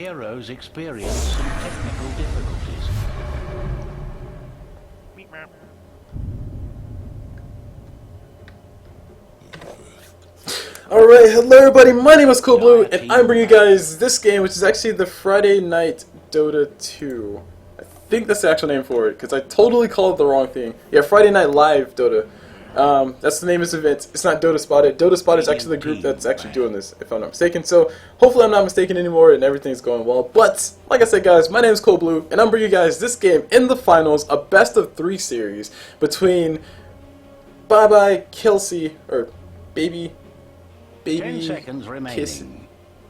Heroes experience some technical difficulties. Alright, hello everybody, my name is CulBlu, and I'm bringing you guys this game, which is actually the Friday Night Dota 2. I think that's the actual name for it, because I totally called it the wrong thing. Yeah, Friday Night Live Dota. That's the name of this event. It's not Dota Spotted. Dota Spotted is actually the group that's actually doing this, if I'm not mistaken. So, hopefully I'm not mistaken anymore and everything's going well. But, like I said guys, my name is CulBlu, and I'm bringing you guys this game in the finals, a best of 3 series between Babi Kecil, or Babi 10 seconds remaining.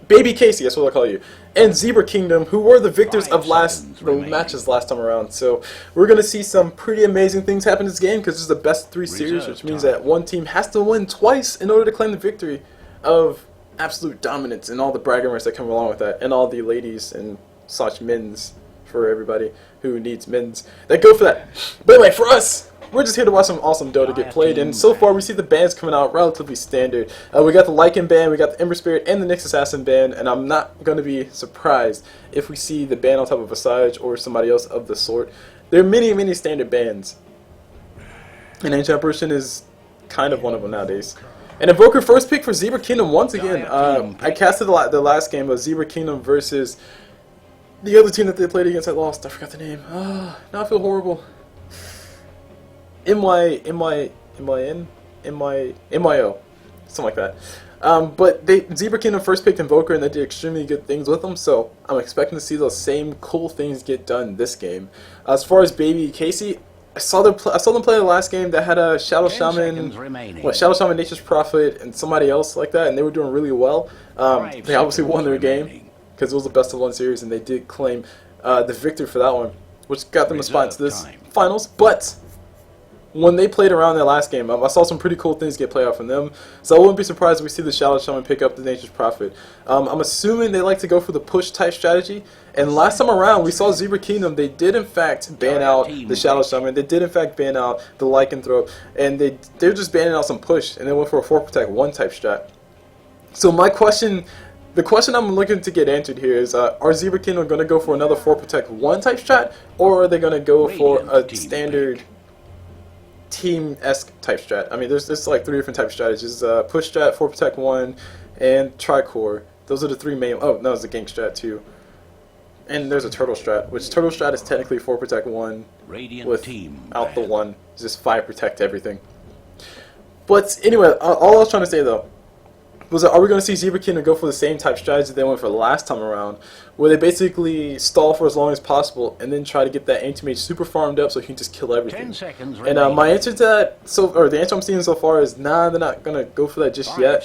Babi Kecil, that's what I'll call you, and Zebra Kingdom, who were the victors of the matches last time around. So we're going to see some pretty amazing things happen in this game, because this is the best of 3 series, which means that one team has to win twice in order to claim the victory of absolute dominance, and all the bragging rights that come along with that, and all the ladies and such men's, for everybody who needs men's, that go for that. But anyway, for us, we're just here to watch some awesome Dota get played, and so far we see the bans coming out relatively standard. We got the Lycan ban, we got the Ember Spirit, and the Nyx Assassin ban, and I'm not going to be surprised if we see the ban on top of Visage or somebody else of the sort. There are many standard bans, and Ancient Apparition is kind of one of them nowadays. And Invoker first pick for Zebra Kingdom once again. I casted the last game of Zebra Kingdom versus the other team that they played against. I lost, I forgot the name. Now I feel horrible. MYO, something like that. But Zebra Kingdom first picked Invoker, and they did extremely good things with them, so I'm expecting to see those same cool things get done this game. As far as Babi Kecil, I saw them play the last game that had a Shadow Shaman, Shadow Shaman, Nature's Prophet, and somebody else like that, and they were doing really well. They obviously won their game, because it was the best of 1 series, and they did claim the victory for that one, which got them a spot into this finals. But when they played around their last game, I saw some pretty cool things get played out from them, so I wouldn't be surprised if we see the Shadow Shaman pick up the Nature's Prophet. I'm assuming they like to go for the push type strategy, and last time around we saw Zebra Kingdom, they did in fact ban out the Shadow Shaman, they did in fact ban out the Lycanthrope, and they're just banning out some push, and they went for a 4 protect 1 type strat. So my question, the question I'm looking to get answered here is, are Zebra Kingdom going to go for another 4 protect 1 type strat, or are they going to go for a standard team-esque type strat? I mean, there's like 3 different type of strategies. Push strat, 4 protect 1, and Tricore. Those are the 3 main. Oh, no, there's a gank strat too. And there's a turtle strat, which turtle strat is technically 4 protect 1 without the 1. It's just 5 protect everything. But anyway, all I was trying to say though was that, are we going to see Zebra Kingdom go for the same type strategy they went for last time around, where they basically stall for as long as possible and then try to get that anti-mage super farmed up so he can just kill everything? 10 seconds and my answer to that, the answer I'm seeing so far is, nah, they're not going to go for that just yet.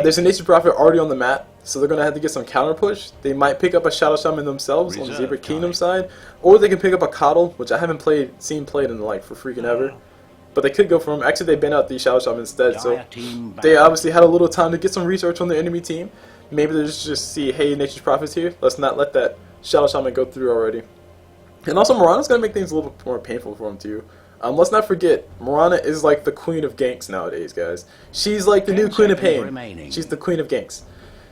There's a Nature's Prophet already on the map, so they're going to have to get some counter push. They might pick up a Shadow Shaman themselves on the Zebra Kingdom side, or they can pick up a Coddle, which I haven't seen played in like for freaking ever. But they could go for him. Actually, they banned out the Shadow Shaman instead, so they obviously had a little time to get some research on the enemy team. Maybe they just see, hey, Nature's Prophet's here, let's not let that Shadow Shaman go through already. And also, Mirana's going to make things a little bit more painful for him too. Let's not forget, Mirana is like the queen of ganks nowadays, guys. She's like the new queen of pain. She's the queen of ganks.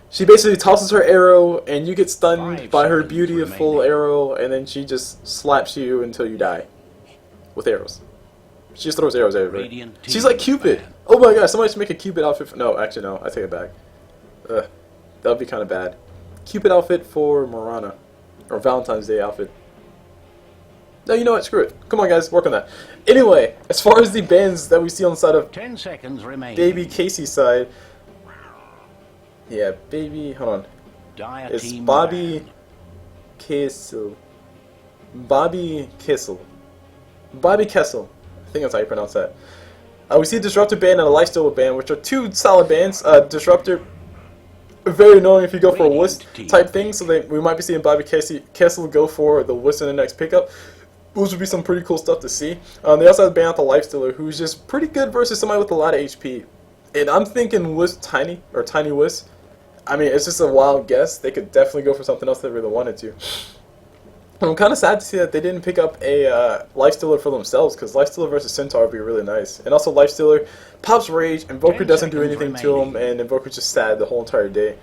She basically tosses her arrow, and you get stunned by her beautiful arrow, and then she just slaps you until you die with arrows. She just throws arrows everywhere. She's like Cupid. Oh my god, somebody should make a Cupid outfit for... No, actually no, I take it back. That would be kind of bad. Cupid outfit for Mirana. Or Valentine's Day outfit. No, you know what, screw it. Come on guys, work on that. Anyway, as far as the bans that we see on the side of 10 seconds remaining. Babi Kecil's side... Yeah, hold on. It's Babi Kecil. Babi Kecil. Babi Kecil. I think that's how you pronounce that. We see a Disruptor ban and a Lifestealer ban, which are 2 solid bans. Disruptor, very annoying if you go for a Wisp type thing, so we might be seeing Babi Kecil go for the Wisp in the next pickup, which would be some pretty cool stuff to see. They also have ban out the Lifestealer, who's just pretty good versus somebody with a lot of HP. And I'm thinking Wisp Tiny Wisp. I mean, it's just a wild guess. They could definitely go for something else if they really wanted to. I'm kind of sad to see that they didn't pick up a Lifestealer for themselves, because Lifestealer versus Centaur would be really nice. And also Lifestealer pops Rage, Invoker doesn't do anything to him, and Invoker's just sad the whole entire day.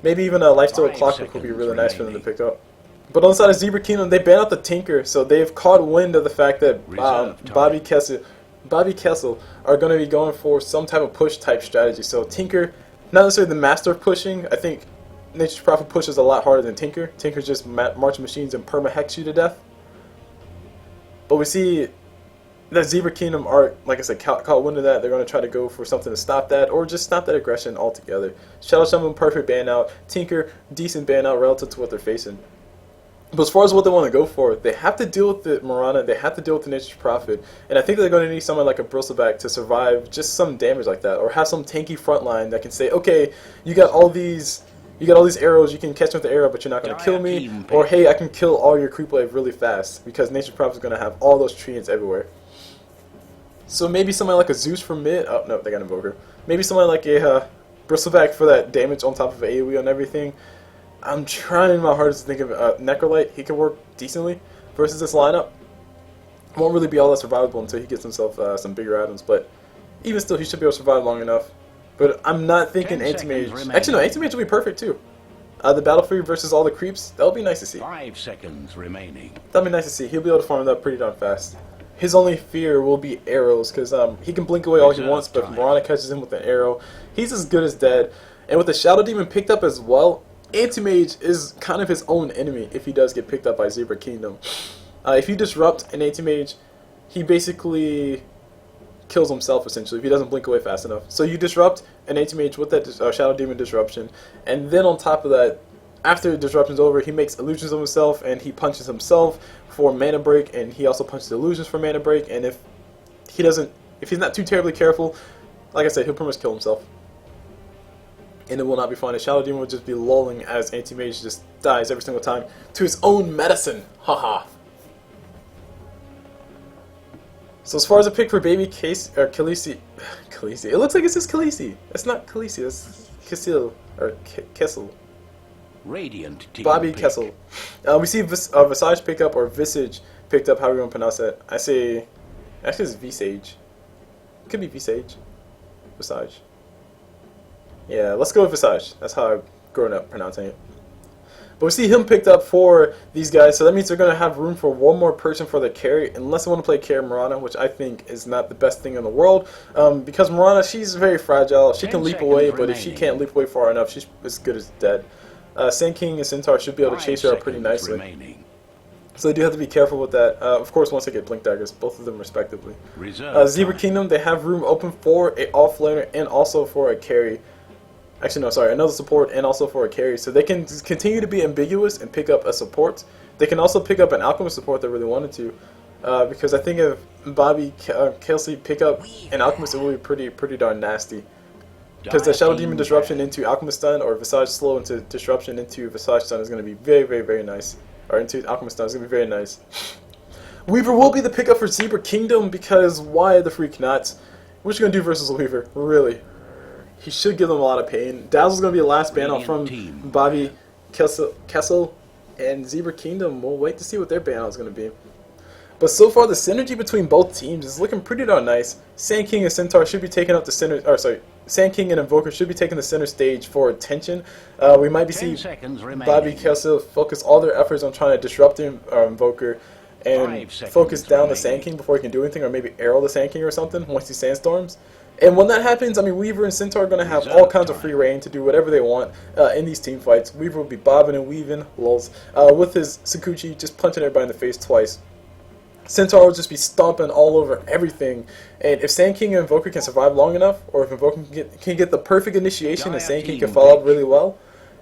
Maybe even a Lifesteal 5 Clockwork would be seconds really nice for them to remaining. pick up. But on the side of Zebra Kingdom, they ban out the Tinker, so they've caught wind of the fact that Reserve time. Babi Kecil are going to be going for some type of push type strategy. So Tinker, not necessarily the master of pushing. I think Nature's Prophet pushes a lot harder than Tinker. Tinker's just marching machines and perma-hex you to death. But we see that Zebra Kingdom are, like I said, caught wind of that. They're going to try to go for something to stop that, or just stop that aggression altogether. Shadow Shaman, perfect ban out. Tinker, decent ban out relative to what they're facing. But as far as what they want to go for, they have to deal with the Mirana, they have to deal with the Nature's Prophet, and I think they're going to need someone like a Bristleback to survive just some damage like that, or have some tanky front line that can say, okay, you got all these arrows, you can catch them with the arrow, but you're not going to kill me, or hey, I can kill all your creep wave really fast, because Nature's Prophet is going to have all those treants everywhere. So maybe somebody like a Zeus from mid, oh no, they got an Invoker. Maybe somebody like a Bristleback for that damage on top of AoE and everything. I'm trying my hardest to think of Necrolite. He can work decently versus this lineup. Won't really be all that survivable until he gets himself some bigger items, but even still, he should be able to survive long enough. But I'm not thinking Anti-Mage. Actually, no, Anti-Mage will be perfect too. The Battlefield versus all the creeps, that'll be nice to see. 5 seconds remaining. That'll be nice to see. He'll be able to farm that pretty darn fast. His only fear will be arrows, because he can blink away all he wants, but if Mirana catches him with an arrow, he's as good as dead. And with the Shadow Demon picked up as well, Anti-Mage is kind of his own enemy if he does get picked up by Zebra Kingdom. If you disrupt an Anti-Mage, he basically kills himself essentially if he doesn't blink away fast enough. So you disrupt an Anti-Mage with that Shadow Demon disruption, and then on top of that, after the disruption's over, he makes illusions of himself and he punches himself for mana break, and he also punches illusions for mana break, and if he's not too terribly careful, like I said, he'll pretty much kill himself. And it will not be fun. The Shadow Demon will just be lulling as Anti-Mage just dies every single time to his own medicine. Haha. So as far as a pick for Babi Khaleesi, it looks like it says Khaleesi. It's not Khaleesi, it's Kecil, or Kecil. Radiant team Babi pick. Kecil. We see Visage pick up, or Visage picked up, however you want to pronounce that. I say, actually it's Visage. It could be Visage. Visage. Yeah, let's go with Visage. That's how I've grown up pronouncing it. But we see him picked up for these guys, so that means they're going to have room for one more person for the carry, unless they want to play carry Mirana, which I think is not the best thing in the world. Because Mirana, she's very fragile. She can leap away, but if she can't leap away far enough, she's as good as dead. Sand King and Centaur should be able to chase her up pretty nicely. Remaining. So they do have to be careful with that. Of course, once they get Blink Daggers, both of them respectively. Zebra Kingdom, they have room open for a offlaner and also for a carry. Actually, no, sorry, another support and also for a carry. So they can continue to be ambiguous and pick up a support. They can also pick up an Alchemist support if they really wanted to. Because I think if Babi Kecil pick up an Alchemist, it will be pretty darn nasty. Because the Shadow Demon disruption into Alchemist stun, or Visage slow into disruption into Visage stun is going to be very nice. Or into Alchemist stun is going to be very nice. Weaver will be the pickup for Zebra Kingdom, because why the freak not? What you going to do versus Weaver? Really? He should give them a lot of pain. Dazzle's going to be the last ban out from Babi Kecil, and Zebra Kingdom. We'll wait to see what their ban out is going to be. But so far, the synergy between both teams is looking pretty darn nice. Sand King and Centaur should be taking up the center. Or sorry, Sand King and Invoker should be taking the center stage for attention. We might be seeing Babi Kecil focus all their efforts on trying to disrupt the Invoker and focus down the Sand King before he can do anything, or maybe arrow the Sand King or something once he sandstorms. And when that happens, I mean, Weaver and Centaur are going to have all kinds of free reign to do whatever they want in these team fights. Weaver will be bobbing and weaving, lulz, with his Sakuchi, just punching everybody in the face twice. Centaur will just be stomping all over everything. And if Sand King and Invoker can survive long enough, or if Invoker can get the perfect initiation and Sand King can follow up really well,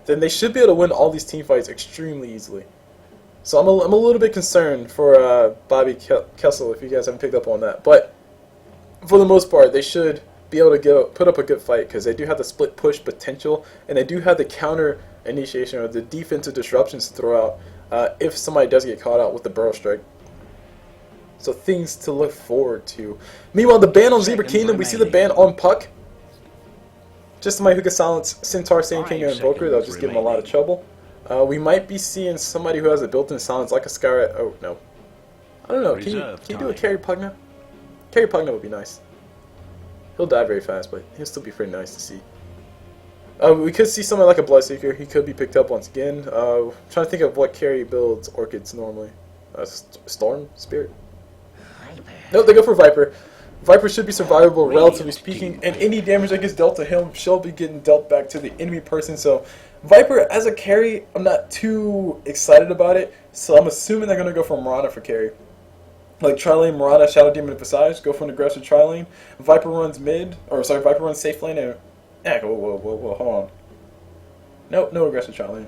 then they should be able to win all these team fights extremely easily. So I'm a little bit concerned for Babi Kecil, if you guys haven't picked up on that. But for the most part, they should be able to put up a good fight, because they do have the split push potential, and they do have the counter initiation, or the defensive disruptions to throw out if somebody does get caught out with the Burrow Strike. So things to look forward to. Meanwhile, the ban on Zebra Kingdom, we see the ban on Puck. Just somebody who can silence Centaur, Sand King, and Invoker. That'll just give him a lot of trouble. We might be seeing somebody who has a built-in silence, like a Skyrat. Oh, no. I don't know. Can you do a Carry Pugna? Carry Pugna would be nice. He'll die very fast, but he'll still be pretty nice to see. We could see something like a Bloodseeker. He could be picked up once again. Trying to think of what carry builds Orchids normally. Storm? Spirit? No, they go for Viper. Viper should be survivable, relatively speaking, and any damage that gets dealt to him shall be getting dealt back to the enemy person. So, Viper as a carry, I'm not too excited about it. So I'm assuming they're going to go for Mirana for carry. Like Tri-Lane, Mirana, Shadow Demon, and Visage. Go for an aggressive Tri-Lane. Viper runs mid, or sorry, Viper runs safe lane, and... Yeah, whoa, hold on. Nope, no aggressive Tri-Lane.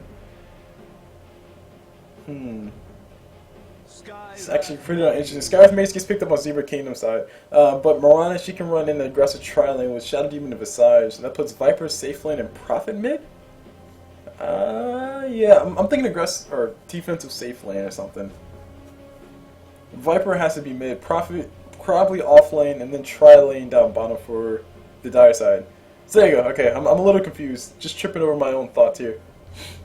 It's actually pretty interesting. Skywrath Mage gets picked up on Zebra Kingdom side. But Mirana, she can run in the aggressive Tri-Lane with Shadow Demon and Visage. That puts Viper safe lane and Prophet mid? Yeah, I'm thinking aggressive, or defensive safe lane or something. Viper has to be mid. Prophet probably off lane, and then Tri-Lane down bottom for the dire side. So there you go. Okay, I'm a little confused. Just tripping over my own thoughts here.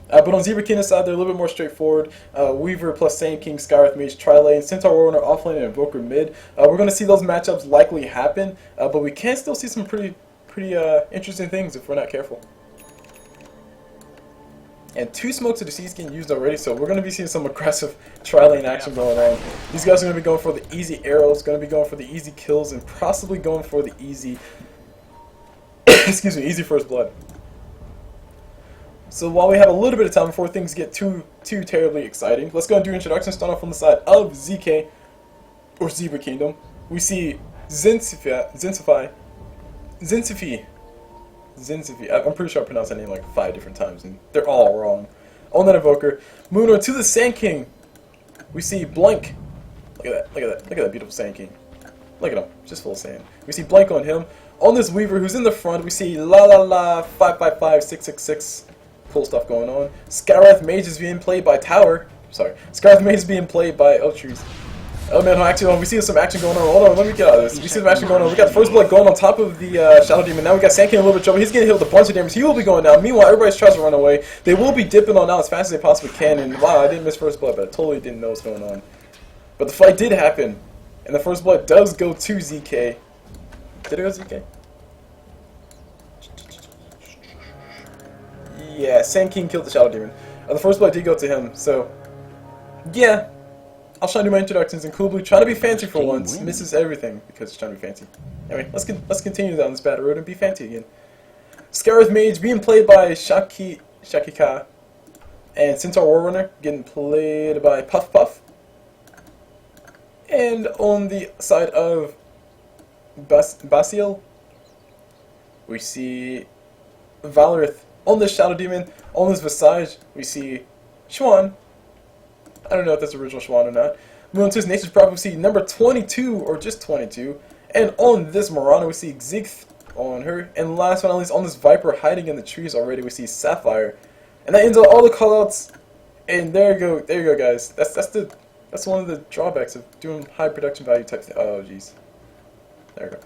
But on Zebra Kingdom's side, they're a little bit more straightforward. Weaver plus Sand King, Skywrath Mage, Tri-Lane, Centaur Warrunner offlane, and Invoker mid. We're going to see those matchups likely happen, but we can still see some pretty interesting things if we're not careful. And 2 smokes of the Seas getting used already, so we're going to be seeing some aggressive Tri-Lane action going on. These guys are going to be going for the easy arrows, going to be going for the easy kills, and possibly going for the easy, excuse me, easy first blood. So while we have a little bit of time before things get too terribly exciting, let's go and do introductions. Start off on the side of ZK, or Zebra Kingdom. We see Zinsifi. I'm pretty sure I pronounced that name like 5 different times, and they're all wrong. On that Invoker, moving on to the Sand King, we see Blank. Look at that beautiful Sand King. Look at him, just full of sand. We see Blank on him. On this Weaver, who's in the front, we see La La La 555 666. Cool stuff going on. Skywrath Mage is being played by Tower. Sorry, Skywrath Mage is being played by Trees. Oh man, actually, we see some action going on. Hold on, let me get out of this. We see some action going on. We got the first blood going on top of the Shadow Demon. Now we got Sand King in a little bit of trouble. He's getting hit with a bunch of damage. He will be going down. Meanwhile, everybody tries to run away. They will be dipping on out as fast as they possibly can. And wow, I didn't miss first blood, but I totally didn't know what's going on. But the fight did happen, and the first blood does go to ZK. Did it go to ZK? Yeah, Sand King killed the Shadow Demon. The first blood did go to him, so yeah. I'll try to do my introductions, and CulBlu, trying to be fancy for once, misses everything because he's trying to be fancy. Anyway, let's continue down this bad road and be fancy again. Skywrath Mage being played by Shakika, and Centaur Warrunner getting played by Puff Puff. And on the side of Basiel, we see Valorith. On this Shadow Demon, on this Visage, we see Schwan. I don't know if that's original Schwan or not. Moving to his Nature's Prophet, we see number 22, or just 22. And on this Mirana, we see Xigth on her. And last but not least, on this Viper hiding in the trees already, we see Sapphire. And that ends up all the callouts. And there you go, guys. That's one of the drawbacks of doing high production value type thing. Oh, jeez. There we go.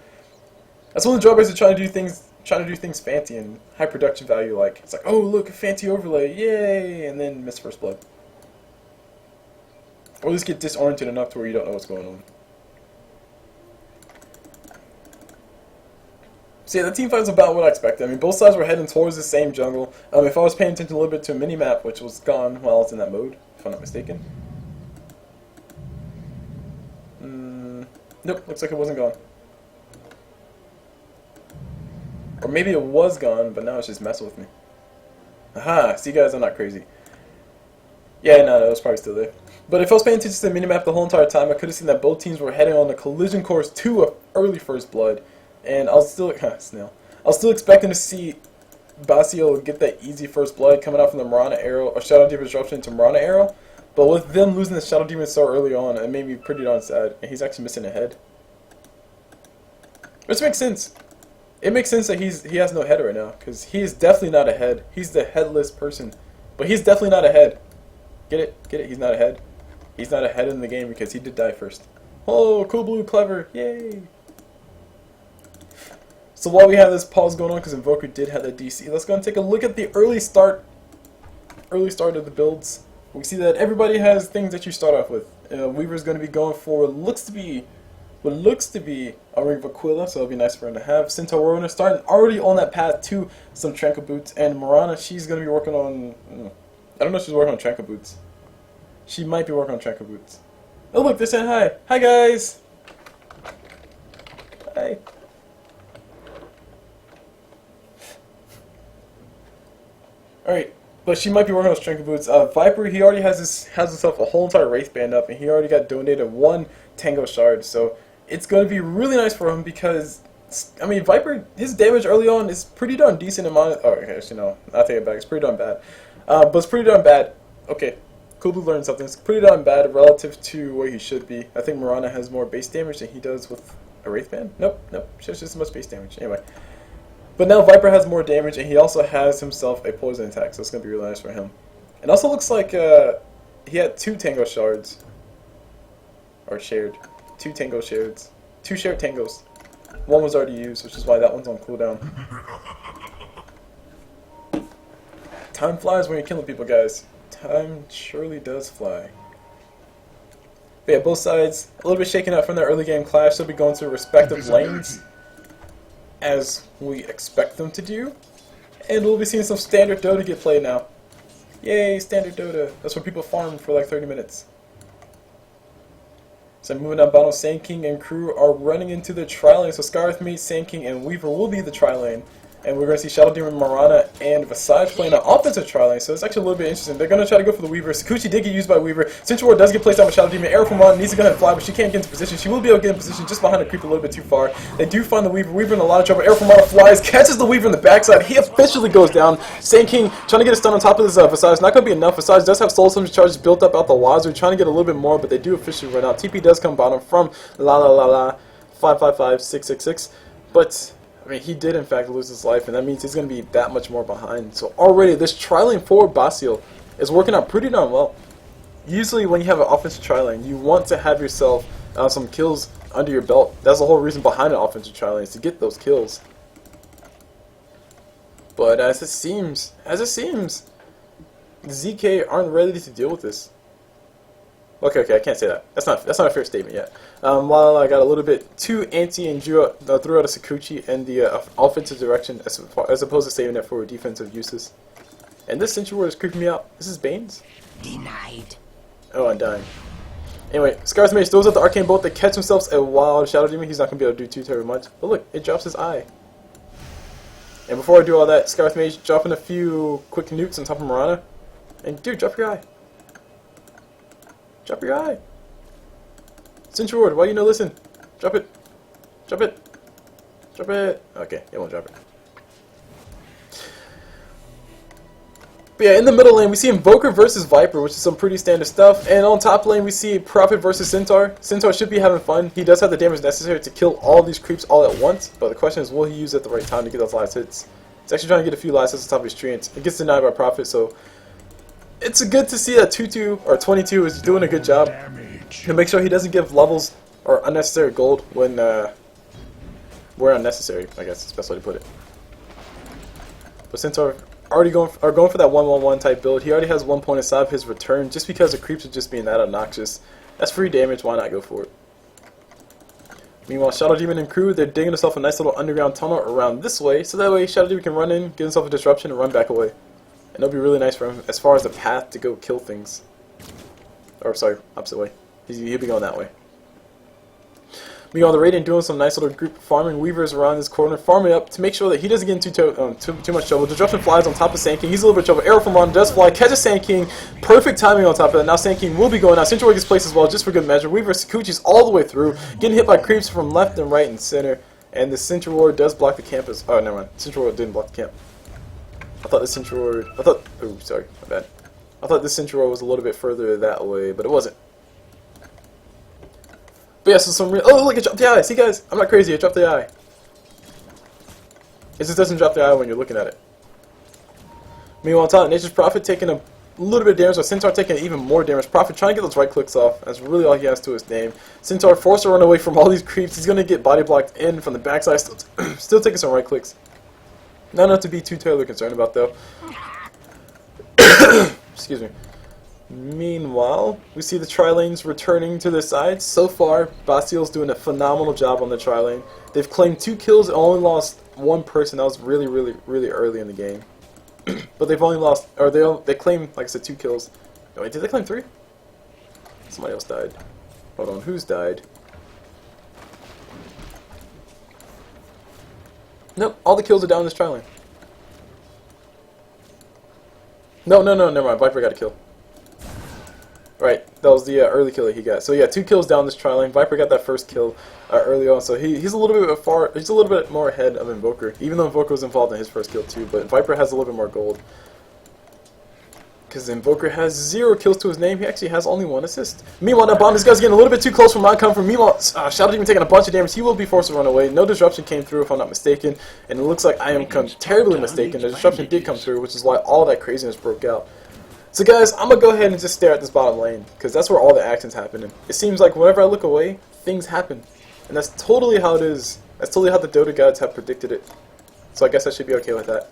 That's one of the drawbacks of trying to do things fancy and high production value. Like it's like, oh look, a fancy overlay, yay, and then miss first blood. Or at least get disoriented enough to where you don't know what's going on. So yeah, the team fight was about what I expected. I mean, both sides were heading towards the same jungle. If I was paying attention a little bit to a mini-map, which was gone while I was in that mode, if I'm not mistaken. Nope, looks like it wasn't gone. Or maybe it was gone, but now it's just messing with me. Aha, see guys, I'm not crazy. Yeah, no, it was probably still there. But if I was paying attention to the minimap the whole entire time, I could have seen that both teams were heading on a collision course to an early first blood. And I was still, snail. I was still expecting to see Basiel get that easy first blood coming out from the Mirana arrow, or Shadow Demon disruption to Mirana arrow. But with them losing the Shadow Demon so early on, it made me pretty darn sad. And he's actually missing a head. Which makes sense. It makes sense that he has no head right now, because he is definitely not a head. He's the headless person. But he's definitely not a head. Get it? Get it? He's not a head. He's not a head in the game because he did die first. Oh, CulBlu, clever. Yay. So while we have this pause going on, because Invoker did have that DC, let's go and take a look at the early start of the builds. We see that everybody has things that you start off with. Weaver's going to be going for, looks to be what looks to be a Ring of Aquila, so it'll be nice for him to have. Centaur Warrior starting already on that path to some Tranquil Boots, and Mirana, she's going to be working on, I don't know if she's working on Tranquil Boots. She might be working on Tranquil Boots. Oh look, they're saying hi. Hi guys! Hi. Alright, but she might be working on Tranquil Boots. Viper, he already has himself a whole entire Wraith Band up, and he already got donated 1 Tango Shard, so it's going to be really nice for him because, I mean, Viper, his damage early on is pretty darn decent amount of, oh, okay, actually no, I'll take it back, it's pretty darn bad. But it's pretty darn bad. Okay, CulBlu learned something. It's pretty darn bad relative to where he should be. I think Mirana has more base damage than he does with a Wraith Band. Nope, she has just as much base damage. Anyway. But now Viper has more damage, and he also has himself a poison attack, so it's going to be really nice for him. It also looks like he had 2 Tango Shards. Or shared. 2 Tango Shards. 2 shared Tangos. One was already used, which is why that one's on cooldown. Time flies when you're killing people, guys. Time surely does fly. But yeah, both sides a little bit shaken up from their early game clash. They'll be going through respective lanes, as we expect them to do. And we'll be seeing some standard Dota get played now. Yay, standard Dota. That's where people farm for like 30 minutes. So moving down bottom, Sand King and crew are running into the tri-lane. So Scarth Mate, Sand King, and Weaver will be the tri-lane. And we're going to see Shadow Demon, Mirana, and Visage playing an offensive tri-lane, so it's actually a little bit interesting. They're going to try to go for the Weaver. Sakuchi did get used by Weaver. Central Ward does get placed out with Shadow Demon. Arrow from Mirana needs to go ahead and fly, but she can't get into position. She will be able to get in position just behind the creep a little bit too far. They do find the Weaver. Weaver in a lot of trouble. Arrow from Mirana flies, catches the Weaver in the backside. He officially goes down. Sand King trying to get a stun on top of this Visage. Not going to be enough. Visage does have Soul Summon charges built up out the wazoo. Trying to get a little bit more, but they do officially run out. TP does come bottom from La La La La 555666, but I mean, he did in fact lose his life, and that means he's going to be that much more behind. So already this tri-lane for Basil is working out pretty darn well. Usually when you have an offensive tri-lane, you want to have yourself some kills under your belt. That's the whole reason behind an offensive tri-lane, is to get those kills. But as it seems, the ZK aren't ready to deal with this. Okay, I can't say that. That's not a fair statement yet. While I got a little bit too antsy and threw out a Sakuchi in the offensive direction as opposed to saving it for defensive uses. And this Sentry Ward is creeping me out. This is Bane's? Denied. Oh, I'm dying. Anyway, Scar's Mage throws out the Arcane Bolt. They catch themselves a wild Shadow Demon. He's not going to be able to do too terribly much. But look, it drops his eye. And before I do all that, Scar's Mage dropping a few quick nukes on top of Mirana. And dude, drop your eye. Drop your eye. Sentry Ward, why you no listen? Drop it. Drop it. Drop it. Okay, it won't drop it. But yeah, in the middle lane, we see Invoker versus Viper, which is some pretty standard stuff. And on top lane, we see Prophet versus Centaur. Centaur should be having fun. He does have the damage necessary to kill all these creeps all at once. But the question is, will he use it at the right time to get those last hits? He's actually trying to get a few last hits on top of his treants. It gets denied by Prophet, so it's good to see that 22 or 22 is doing a good job to make sure he doesn't give levels or unnecessary gold when where unnecessary, I guess is the best way to put it. But Centaur already going for that 1-1-1 type build. He already has 1 point aside of his return just because the creeps are just being that obnoxious. That's free damage, why not go for it? Meanwhile, Shadow Demon and crew, they're digging themselves a nice little underground tunnel around this way, so that way Shadow Demon can run in, get himself a disruption, and run back away. And it'll be really nice for him as far as the path to go kill things. Or sorry, opposite way. He'll be going that way. Meanwhile, the Radiant doing some nice little group farming Weavers around this corner, farming up to make sure that he doesn't get into too much trouble. Disruption flies on top of Sand King. He's a little bit of trouble. Arrow from Ron does fly, catches Sand King. Perfect timing on top of that. Now Sand King will be going out. Central Ward gets placed as well, just for good measure. Weaver Sakuchi's all the way through, getting hit by creeps from left and right and center. And the Central Ward does block the camp as. Oh, never mind. Central Ward didn't block the camp. I thought the Central Ward. Oh, sorry, my bad. I thought the Central Ward was a little bit further that way, but it wasn't. But yeah, so some real. Oh, look, it dropped the eye. See, guys, I'm not crazy. It dropped the eye. It just doesn't drop the eye when you're looking at it. Meanwhile, top, Nature's Prophet taking a little bit of damage, or Centaur taking even more damage. Prophet trying to get those right clicks off. That's really all he has to his name. Centaur forced to run away from all these creeps. He's going to get body blocked in from the backside. Still taking some right clicks. Not enough to be too terribly concerned about, though. Excuse me. Meanwhile, we see the tri-lanes returning to their side. So far, Bastille's doing a phenomenal job on the tri-lane. They've claimed 2 kills and only lost 1 person. That was really early in the game. But they've only lost, or they claimed, like I said, 2 kills. Oh, wait, did they claim 3? Somebody else died. Hold on, who's died? Nope, all the kills are down this tri-lane. No, never mind. Viper got a kill. Right, that was the early kill that he got. So yeah, 2 kills down this tri-lane. Viper got that first kill early on, so he's a little bit more ahead of Invoker, even though Invoker was involved in his first kill too. But Viper has a little bit more gold because Invoker has 0 kills to his name. He actually has only 1 assist. Meanwhile, that bomb, this guy's getting a little bit too close for my comfort. Meanwhile, Shadow Demon taking a bunch of damage. He will be forced to run away. No disruption came through, if I'm not mistaken, and it looks like I am terribly mistaken. The disruption did come through, which is why all that craziness broke out. So guys, I'm going to go ahead and just stare at this bottom lane, because that's where all the action's happening. It seems like whenever I look away, things happen. And that's totally how it is. That's totally how the Dota gods have predicted it. So I guess I should be okay with that.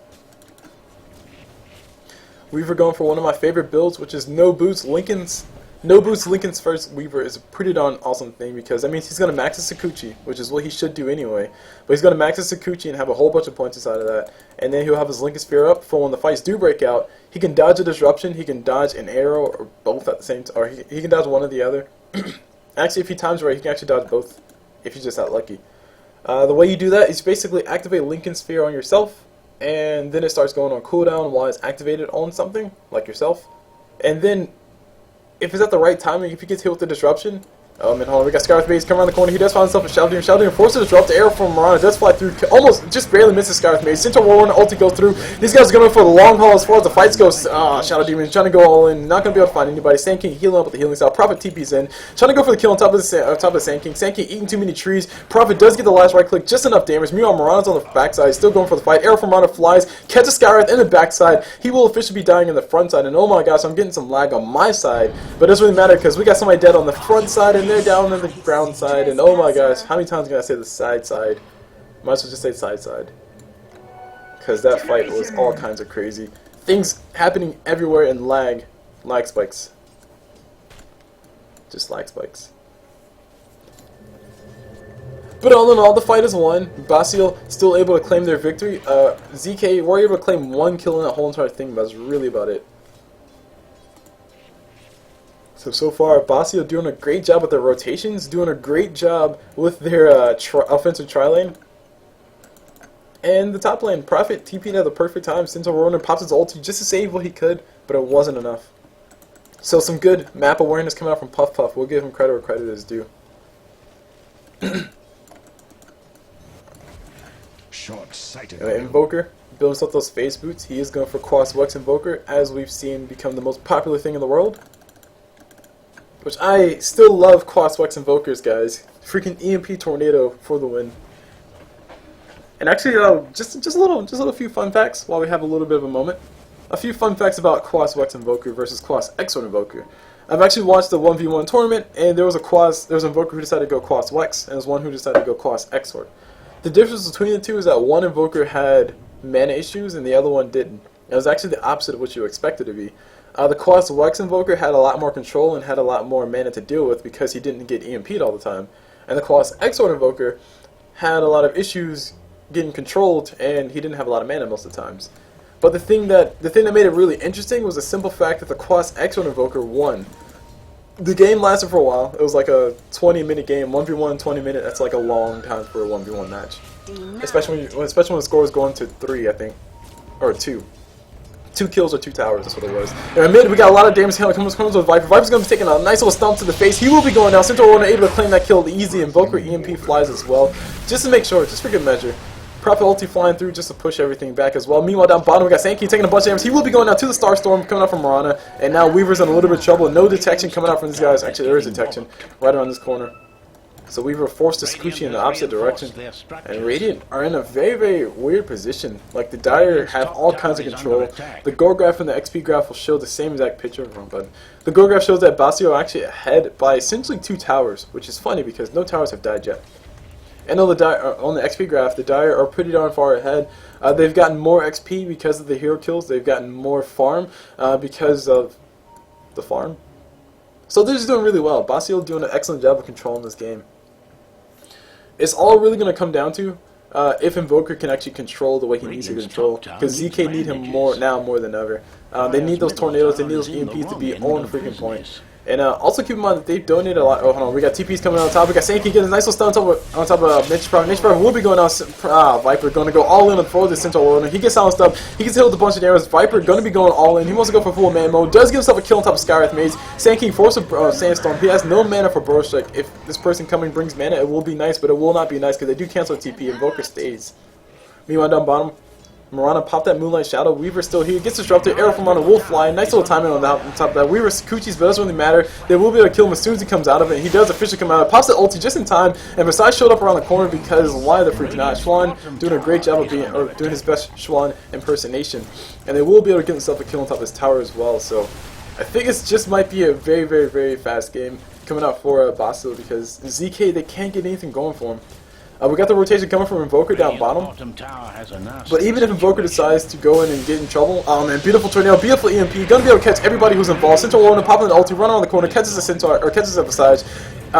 Weaver going for one of my favorite builds, which is no boots Lincoln's. No boots Lincoln's first Weaver is a pretty darn awesome thing, because that means he's going to max his Sakuchi, which is what he should do anyway. But he's going to max his Sakuchi and have a whole bunch of points inside of that. And then he'll have his Lincoln Sphere up for when the fights do break out. He can dodge a disruption, he can dodge an arrow, or both at the same time, or he can dodge one or the other. Actually, if he times right, he can actually dodge both, if he's just that lucky. The way you do that is basically activate Lincoln Sphere on yourself, and then it starts going on cooldown while it's activated on something, like yourself. And then, if it's at the right timing, if he gets hit with the disruption, oh man, hold on, we got Scar's base, come around the corner, he does find himself a Shadow Demon. Shadow Demon forces to disrupt, the arrow from Mirana does fly through, almost just barely misses Scar's base. Central Warrior ulti goes through, these guys are going for the long haul as far as the fights go. Shadow Demon trying to go all in, not going to be able to find anybody. Sand King healing up with the healing style, Prophet TP's in, trying to go for the kill on top of the Sand King. Sand King eating too many trees, Prophet does get the last right click, just enough damage. Meanwhile, Mirana's on the backside, still going for the fight, arrow from Mirana flies, catches Skywrath in the backside, he will officially be dying in the front side, and oh my gosh, I'm getting some lag on my side, but it doesn't really matter because we got somebody dead on the front side, and they're down in the ground side, and oh my gosh, how many times can I say the side? Might as well just say side. Because that fight was all kinds of crazy. Things happening everywhere and lag spikes. Just lag spikes. But all in all, the fight is won. Bastille still able to claim their victory. ZK were able to claim 1 kill in that whole entire thing, but that's really about it. So far, Bastille doing a great job with their rotations, doing a great job with their offensive tri-lane. And the top lane, Prophet TP'd at the perfect time. Central Ronin pops his ulti just to save what he could, but it wasn't enough. So some good map awareness coming out from Puff Puff. We'll give him credit where credit is due. Short-sighted. Invoker builds up those phase boots. He is going for Quas Wex Invoker, as we've seen become the most popular thing in the world. Which I still love Quas Wex Invokers, guys. Freaking EMP Tornado for the win. And actually, just a little few fun facts while we have a little bit of a moment. A few fun facts about Quas Wex Invoker versus Quas Exort Invoker. I've actually watched the 1v1 tournament, and there was an Invoker who decided to go Quas Wex, and there was one who decided to go Quas Exort. The difference between the two is that one Invoker had mana issues, and the other one didn't. It was actually the opposite of what you expected it to be. The Quas Wex Invoker had a lot more control and had a lot more mana to deal with because he didn't get EMP'd all the time. And the Quas Exort Invoker had a lot of issues getting controlled, and he didn't have a lot of mana most of the times. But the thing that made it really interesting was the simple fact that the Quas Exort Invoker won. The game lasted for a while. It was like a 20-minute game, 1v1, 20 minutes. That's like a long time for a 1v1 match. Especially when the score was going to 3, I think, or 2. 2 kills or 2 towers, that's what it was. In mid, we got a lot of damage comes with Viper. Viper's going to be taking a nice little stomp to the face. He will be going down. Central Warrior able to claim that kill easy. Invoker EMP flies as well. Just to make sure, just for good measure. Prophet ulti flying through just to push everything back as well. Meanwhile, down bottom, we got Sankey taking a bunch of damage. He will be going down to the Starstorm coming out from Mirana. And now Weaver's in a little bit of trouble. No detection coming out from these guys. Actually, there is detection right around this corner. So Weaver forced to Sakuchi in the opposite direction. And Radiant are in a very weird position. Like, the Dire have all kinds of control. The goal graph and the XP graph will show the same exact picture. Wrong button. The goal graph shows that Bastille are actually ahead by essentially 2 towers, which is funny because no towers have died yet. And on the XP graph, the Dire are pretty darn far ahead. They've gotten more XP because of the hero kills. They've gotten more farm because of the farm. So they're just doing really well. Basio doing an excellent job of controlling this game. It's all really going to come down to if Invoker can actually control the way he needs to control. Because ZK need him more than ever. They need those tornadoes, they need those EMPs to be on freaking point. And also keep in mind that they donate a lot. Oh, hold on, we got TPs coming on top. We got Sankey getting a nice little stun on top of Nature Prophet. Nature Prophet will be going out. Viper going to go all in and throw the Centaur Warrior. He gets silenced up. He gets hit with a bunch of arrows. Viper going to be going all in. He wants to go for full man mode. Does give himself a kill on top of Skywrath Maze. Sankey forces Sandstorm. He has no mana for Burrow Strike. If this person coming brings mana, it will be nice, but it will not be nice because they do cancel TP. Invoker stays. Meanwhile, down bottom, Mirana popped that Moonlight Shadow. Weaver still here. Gets disrupted. Arrow from Mirana will fly. Nice little timing on top of that. Weaver Sakuchi's, but it doesn't really matter. They will be able to kill him as soon as he comes out of it. He does officially come out. Pops the ulti just in time. And Versailles showed up around the corner because why the freak not? Schwan doing a great job of doing his best Schwan impersonation. And they will be able to get himself a kill on top of his tower as well. So I think it just might be a very, very, very fast game coming out for Basil because ZK, they can't get anything going for him. We got the rotation coming from Invoker down bottom. But even if Invoker decides to go in and get in trouble, and beautiful tornado, beautiful EMP, gonna be able to catch everybody who's involved. Centaur Warrior popping the ulti, run around the corner, catches the Centaur, or catches the Visage.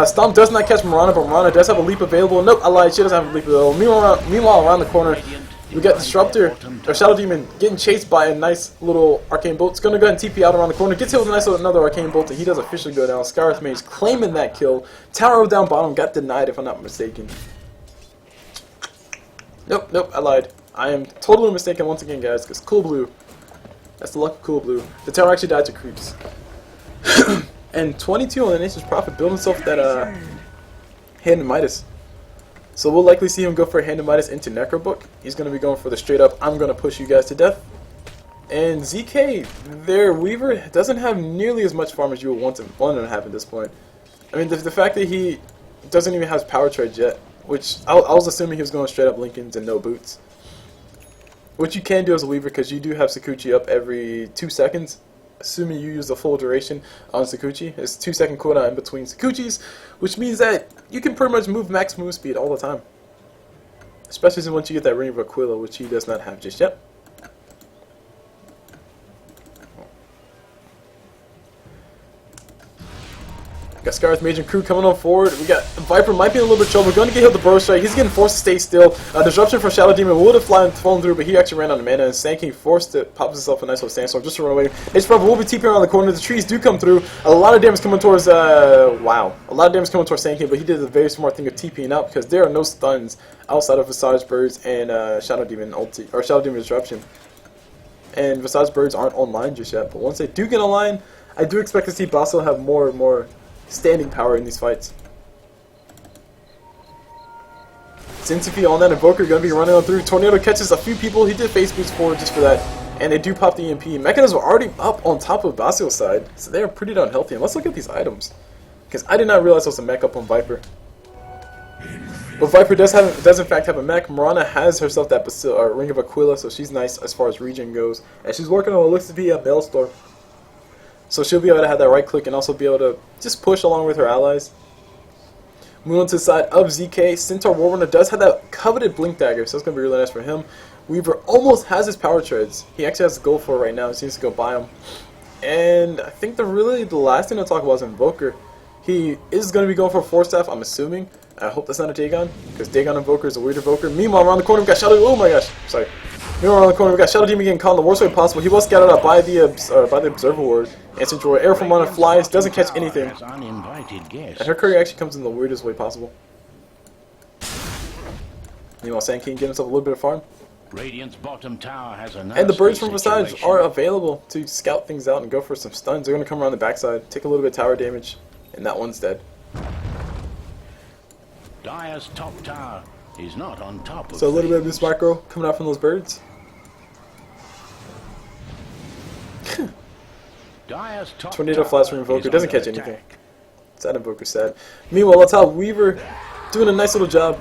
Stomp does not catch Mirana, but Mirana does have a leap available. Nope, I lied, she doesn't have a leap available. Meanwhile, around the corner, we got Disruptor, or Shadow Demon, getting chased by a nice little Arcane Bolt. It's gonna go ahead and TP out around the corner, gets hit with a nice little another Arcane Bolt, and he does officially go down. Skywrath Mage claiming that kill. Tower down bottom got denied, if I'm not mistaken. Nope, I lied. I am totally mistaken once again, guys, because CulBlu, that's the luck of CulBlu. The tower actually died to creeps. And 22 on the Nature's Prophet built himself that Hand of Midas. So we'll likely see him go for Hand of Midas into Necrobook. He's going to be going for the straight up, I'm going to push you guys to death. And ZK, their Weaver, doesn't have nearly as much farm as you would want him to have at this point. I mean, the fact that he doesn't even have power trades yet. Which, I was assuming he was going straight up Lincolns and no boots. Which you can do as a Weaver, because you do have Sakuchi up every 2 seconds. Assuming you use the full duration on Sakuchi. It's 2-second cooldown in between Sakuchis. Which means that you can pretty much move max move speed all the time. Especially once you get that Ring of Aquila, which he does not have just yet. Got Skywrath Mage and crew coming on forward. We got Viper might be in a little bit of trouble. Going to get hit with the Burrow Strike. He's getting forced to stay still. Disruption from Shadow Demon would have fallen through, but he actually ran out of mana. And Sankey forced to pop himself a nice little Sandstorm just to run away. Nature Prophet will be TPing around the corner. The trees do come through. A lot of damage coming towards A lot of damage coming towards Sankey, but he did a very smart thing of TPing out because there are no stuns outside of Visage Birds and Shadow Demon ulti or Shadow Demon Disruption. And Visage Birds aren't online just yet, but once they do get online, I do expect to see Basil have more and more standing power in these fights. Sintifi on that Invoker going to be running on through. Tornado catches a few people. He did face boost forward just for that. And they do pop the EMP. Mechanisms are already up on top of Basil's side. So they are pretty darn healthy. And let's look at these items. Because I did not realize there was a mech up on Viper. But Viper does in fact have a mech. Mirana has herself that Ring of Aquila. So she's nice as far as regen goes. And she's working on what looks to be a Maelstrom. So she'll be able to have that right click and also be able to just push along with her allies. Moving on to the side of ZK, Centaur Warrunner does have that coveted Blink Dagger, so it's going to be really nice for him. Weaver almost has his power treads. He actually has to go for it right now. He seems to go buy them. And I think the last thing to talk about is Invoker. He is going to be going for a Force Staff, I'm assuming. I hope that's not a Dagon, because Dagon Invoker is a weird Invoker. Meanwhile, around the corner we got Shadow. Oh my gosh, sorry. Meanwhile, around the corner we got Shadow Demon getting caught in the worst way possible. He was scattered out by the Observer Ward. And Central Air from Mana flies, doesn't catch anything. And her curry actually comes in the weirdest way possible. Meanwhile, Sand King getting himself a little bit of farm. And the birds from Visage are available to scout things out and go for some stuns. They're going to come around the backside, take a little bit of tower damage, and that one's dead. Dire's top tower is not on top of so a little bit of this micro coming out from those birds. Tornado flies from Invoker, doesn't catch anything. Sad Invoker sad. Meanwhile, that's how Weaver doing a nice little job.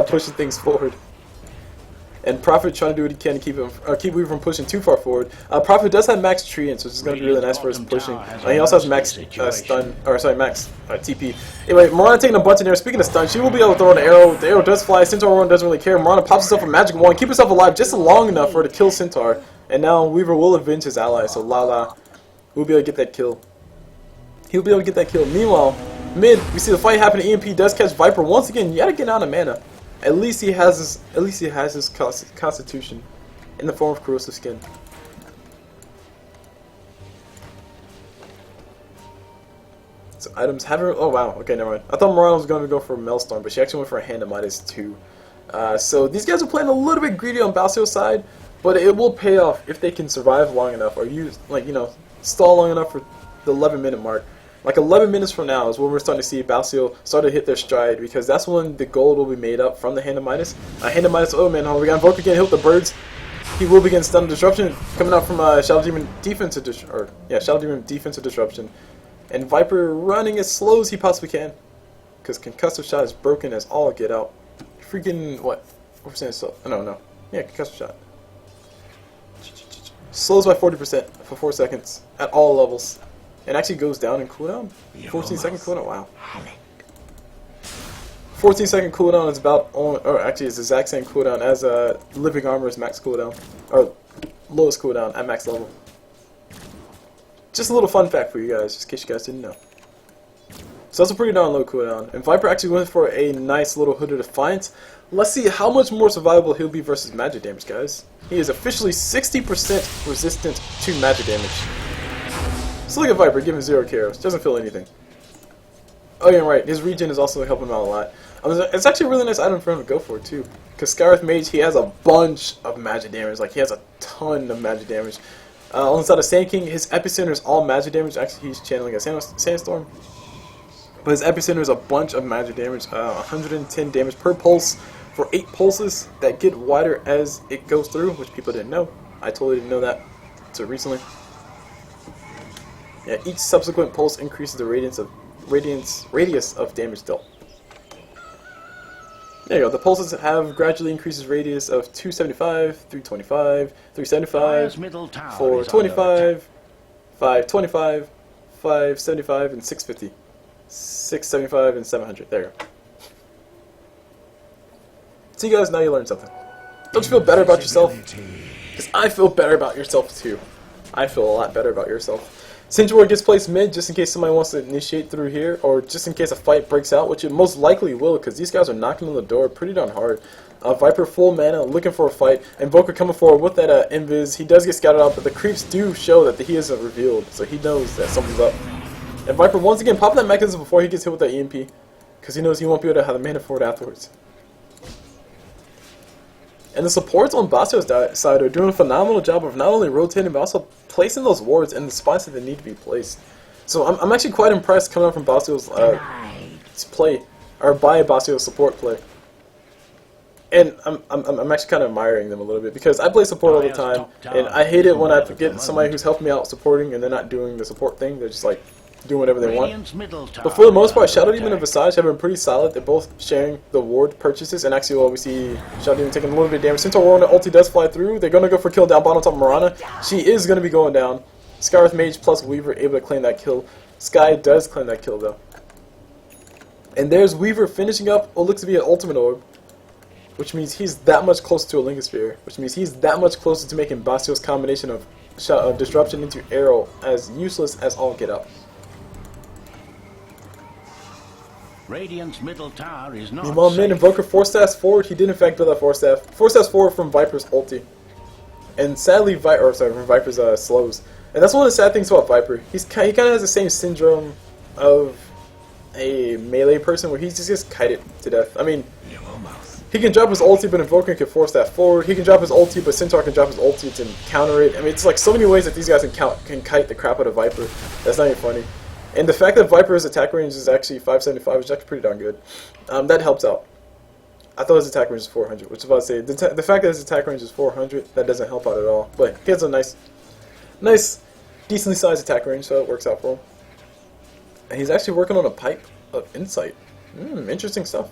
Pushing things forward. And Prophet trying to do what he can to keep Weaver from pushing too far forward. Prophet does have max treants, which is going to be really nice for his pushing. He also has max stun, or sorry, max TP. Anyway, Mirana taking a bunch in there. Speaking of stun, she will be able to throw an arrow. The arrow does fly. Centaur Warren doesn't really care. Mirana pops herself a magic wand, keep herself alive just long enough for her to kill Centaur. And now Weaver will avenge his ally. So Lala we'll be able to get that kill. He'll be able to get that kill. Meanwhile, mid, we see the fight happen. EMP does catch Viper once again. You gotta get out of mana. At least he has his constitution in the form of corrosive skin. So items haven't. Oh wow. Okay, never mind. I thought Morana was going to go for Maelstrom, but she actually went for a Hand of Midas too. So these guys are playing a little bit greedy on Balseo's side, but it will pay off if they can survive long enough or use, like, you know, stall long enough for the 11-minute mark. Like 11 minutes from now is when we're starting to see Balseo start to hit their stride, because that's when the gold will be made up from the Hand of Midas. Hand of Midas, oh man, we got Invoker getting hit with the birds. He will begin stun disruption coming out from Shadow Demon defensive defensive disruption. And Viper running as slow as he possibly can, because concussive shot is broken as all get out. Freaking what? What percent? So no. Yeah, concussive shot. Slows by 40% for 4 seconds at all levels. And actually goes down in cooldown. 14-second cooldown. Wow. 14-second cooldown is about, or actually it's the exact same cooldown as Living Armor's max cooldown, or lowest cooldown at max level. Just a little fun fact for you guys, just in case you guys didn't know. So that's a pretty darn low cooldown. And Viper actually went for a nice little Hood of Defiance. Let's see how much more survivable he'll be versus magic damage, guys. He is officially 60% resistant to magic damage. So look at Viper, give him 0 cares, doesn't feel anything. Oh yeah, right, his regen is also helping him out a lot. It's actually a really nice item for him to go for too. Because Skywrath Mage, he has a bunch of magic damage, like he has a ton of magic damage. On the side of Sand King, his epicenter is all magic damage. Actually, he's channeling a sandstorm. But his epicenter is a bunch of magic damage, 110 damage per pulse for 8 pulses that get wider as it goes through, which people didn't know. I totally didn't know that until recently. Yeah, each subsequent pulse increases the radius of damage dealt. There you go. The pulses have gradually increases radius of 275, 325, 375, 425, 525, 575, and 650. 675 and 700. There you go. So you guys, now you learned something. Don't you feel better about yourself? Because I feel better about yourself too. I feel a lot better about yourself. Sentry Ward gets placed mid just in case somebody wants to initiate through here, or just in case a fight breaks out, which it most likely will, because these guys are knocking on the door pretty darn hard. Viper full mana, looking for a fight. Invoker coming forward with that invis. He does get scouted out, but the creeps do show that he isn't revealed, so he knows that something's up. And Viper once again popping that mechanism before he gets hit with that EMP, because he knows he won't be able to have the mana for it afterwards. And the supports on Basio's side are doing a phenomenal job of not only rotating, but also placing those wards in the spots that they need to be placed. So I'm actually quite impressed coming up from Basio's play, or by Basio's support play. And I'm actually kind of admiring them a little bit, because I play support all the time, and I hate it when I forget somebody who's helping me out supporting, and they're not doing the support thing. They're just like doing whatever they want. But for the most part, Shadow Demon and Visage have been pretty solid. They're both sharing the ward purchases, and actually, well, we see Shadow Demon taking a little bit of damage. Since our Warren ulti does fly through, they're going to go for kill down bottom top Morana. She is going to be going down. Skywrath Mage plus Weaver able to claim that kill. Sky does claim that kill, though. And there's Weaver finishing up what looks to be an ultimate orb, which means he's that much closer to a Lingosphere, which means he's that much closer to making Basio's combination of disruption into arrow as useless as all get up. Radiant's middle tower is not Meanwhile, mid Invoker 4-staffs forward. He did in fact build that 4-staff. 4-staffs forward from Viper's ulti. And sadly, from Viper's slows. And that's one of the sad things about Viper. He kind of has the same syndrome of a melee person, where he just gets kited to death. I mean, he can drop his ulti, but Invoker can 4-staff forward. He can drop his ulti, but Centaur can drop his ulti to counter it. I mean, it's like so many ways that these guys can kite the crap out of Viper. That's not even funny. And the fact that Viper's attack range is actually 575 is actually pretty darn good. That helps out. I thought his attack range was 400, which is about to say, the fact that his attack range is 400, that doesn't help out at all. But he has a nice, decently sized attack range, so it works out for him. And he's actually working on a pipe of insight. Interesting stuff.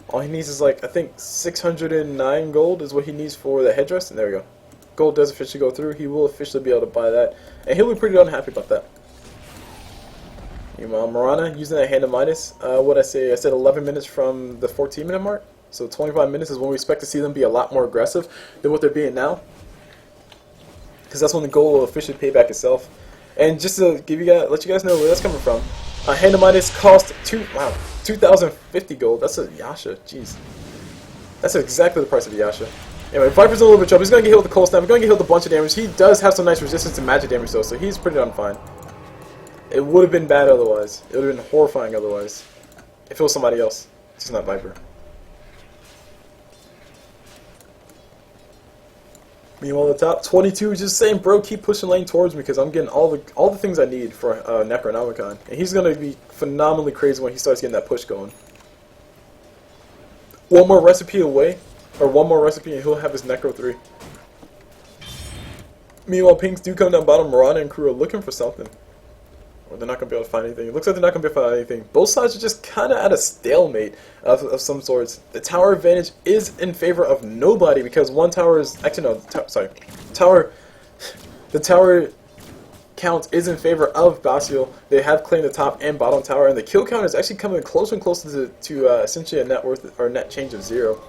All he needs is like, I think 609 gold is what he needs for the headdress, and there we go. Gold does officially go through. He will officially be able to buy that, and he'll be pretty unhappy about that. Morana using that Hand of Midas. What I said 11 minutes from the 14-minute mark. So 25 minutes is when we expect to see them be a lot more aggressive than what they're being now. Because that's when the goal will officially pay back itself. And just to give you guys, let you guys know where that's coming from. Hand of Midas cost 2,050 gold. That's a Yasha. Jeez. That's exactly the price of a Yasha. Anyway, Viper's in a little bit of trouble. He's going to get hit with the cold snap. He's going to get hit with a bunch of damage. He does have some nice resistance to magic damage though, so he's pretty darn fine. It would have been bad otherwise. It would have been horrifying otherwise. If it was somebody else. It's just not Viper. Meanwhile, the top 22 is just saying, bro, keep pushing lane towards me because I'm getting all the things I need for Necronomicon. And he's going to be phenomenally crazy when he starts getting that push going. One more recipe away, or one more recipe and he'll have his Necro 3. Meanwhile, pinks do come down bottom. Mirana and crew are looking for something. Or they're not going to be able to find anything. It looks like they're not going to be able to find anything. Both sides are just kind of at a stalemate of some sorts. The tower advantage is in favor of nobody because one tower is... Actually, no. The tower count is in favor of Basio. They have claimed the top and bottom tower, and the kill count is actually coming closer and closer to essentially a net worth or net change of 0.